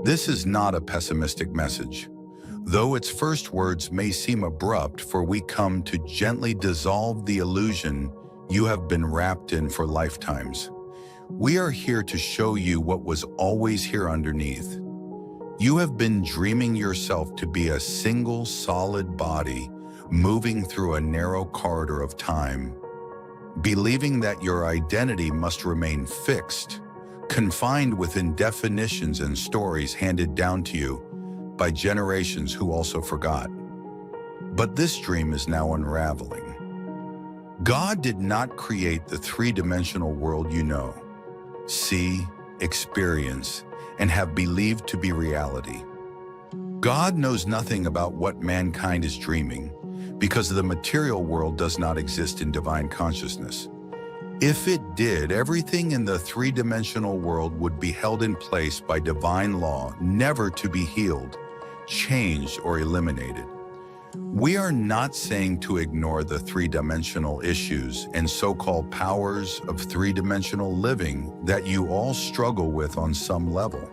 This is not a pessimistic message, though its first words may seem abrupt, for we come to gently dissolve the illusion you have been wrapped in for lifetimes. We are here to show you what was always here underneath. You have been dreaming yourself to be a single solid body moving through a narrow corridor of time, believing that your identity must remain fixed, confined within definitions and stories handed down to you by generations who also forgot. But this dream is now unraveling. God did not create the three-dimensional world you know, see, experience, and have believed to be reality. God knows nothing about what mankind is dreaming, because the material world does not exist in divine consciousness. If it did, everything in the three-dimensional world would be held in place by divine law, never to be healed, changed, or eliminated. We are not saying to ignore the three-dimensional issues and so-called powers of three-dimensional living that you all struggle with on some level.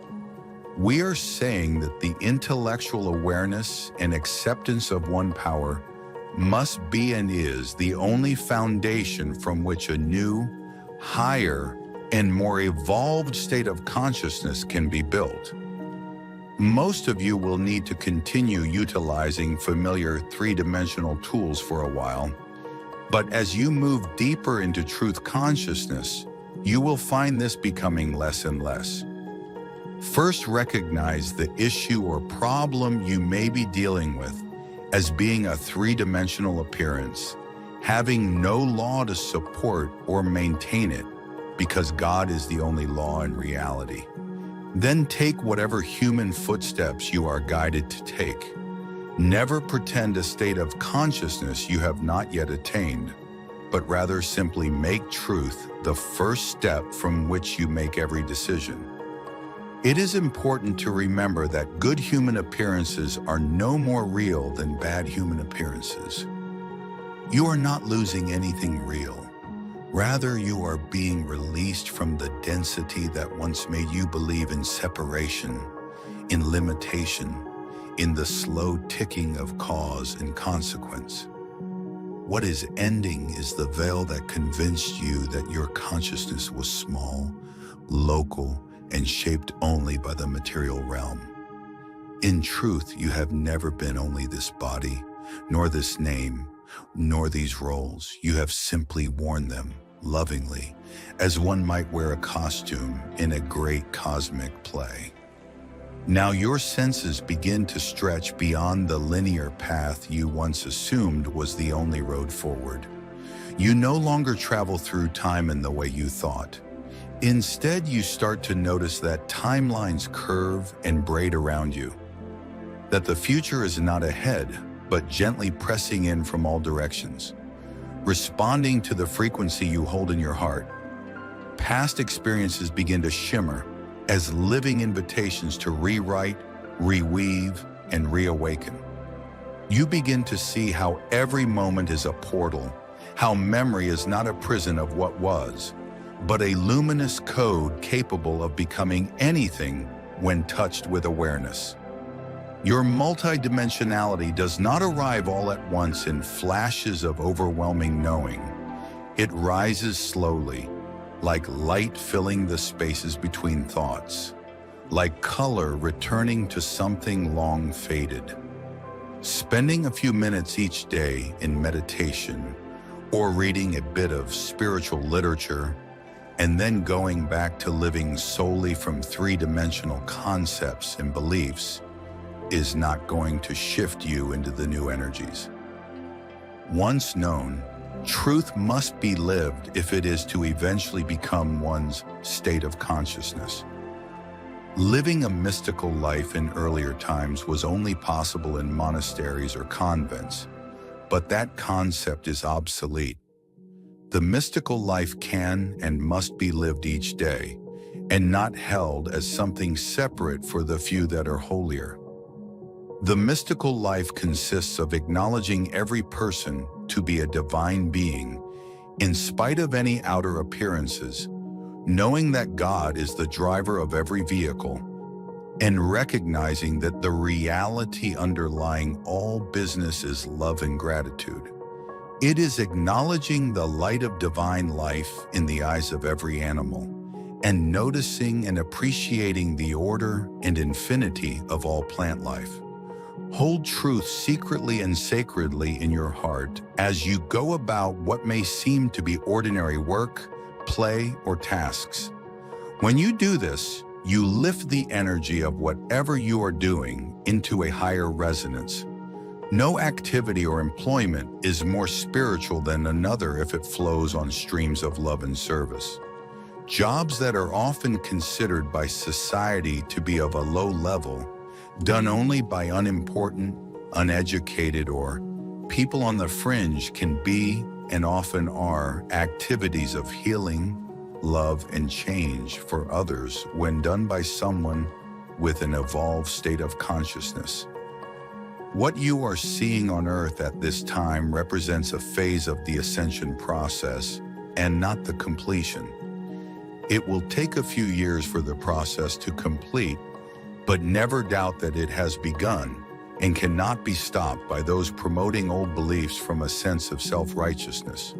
We are saying that the intellectual awareness and acceptance of one power must be and is the only foundation from which a new, higher, and more evolved state of consciousness can be built. Most of you will need to continue utilizing familiar three-dimensional tools for a while, but as you move deeper into truth consciousness, you will find this becoming less and less. First, recognize the issue or problem you may be dealing with as being a three-dimensional appearance, having no law to support or maintain it, because God is the only law in reality. Then take whatever human footsteps you are guided to take. Never pretend a state of consciousness you have not yet attained, but rather simply make truth the first step from which you make every decision. It is important to remember that good human appearances are no more real than bad human appearances. You are not losing anything real. Rather, you are being released from the density that once made you believe in separation, in limitation, in the slow ticking of cause and consequence. What is ending is the veil that convinced you that your consciousness was small, local, and shaped only by the material realm. In truth, you have never been only this body, nor this name, nor these roles. You have simply worn them lovingly, as one might wear a costume in a great cosmic play. Now your senses begin to stretch beyond the linear path you once assumed was the only road forward. You no longer travel through time in the way you thought. Instead, you start to notice that timelines curve and braid around you, that the future is not ahead, but gently pressing in from all directions, responding to the frequency you hold in your heart. Past experiences begin to shimmer as living invitations to rewrite, reweave, and reawaken. You begin to see how every moment is a portal, how memory is not a prison of what was, but a luminous code capable of becoming anything when touched with awareness. Your multidimensionality does not arrive all at once in flashes of overwhelming knowing. It rises slowly, like light filling the spaces between thoughts, like color returning to something long faded. Spending a few minutes each day in meditation, or reading a bit of spiritual literature, and then going back to living solely from three-dimensional concepts and beliefs is not going to shift you into the new energies. Once known, truth must be lived if it is to eventually become one's state of consciousness. Living a mystical life in earlier times was only possible in monasteries or convents, but that concept is obsolete. The mystical life can and must be lived each day, and not held as something separate for the few that are holier. The mystical life consists of acknowledging every person to be a divine being, in spite of any outer appearances, knowing that God is the driver of every vehicle, and recognizing that the reality underlying all business is love and gratitude. It is acknowledging the light of divine life in the eyes of every animal, and noticing and appreciating the order and infinity of all plant life. Hold truth secretly and sacredly in your heart as you go about what may seem to be ordinary work, play, or tasks. When you do this, you lift the energy of whatever you are doing into a higher resonance. No activity or employment is more spiritual than another if it flows on streams of love and service. Jobs that are often considered by society to be of a low level, done only by unimportant, uneducated, or people on the fringe, can be, and often are, activities of healing, love, and change for others when done by someone with an evolved state of consciousness. What you are seeing on Earth at this time represents a phase of the ascension process and not the completion. It will take a few years for the process to complete, but never doubt that it has begun and cannot be stopped by those promoting old beliefs from a sense of self-righteousness.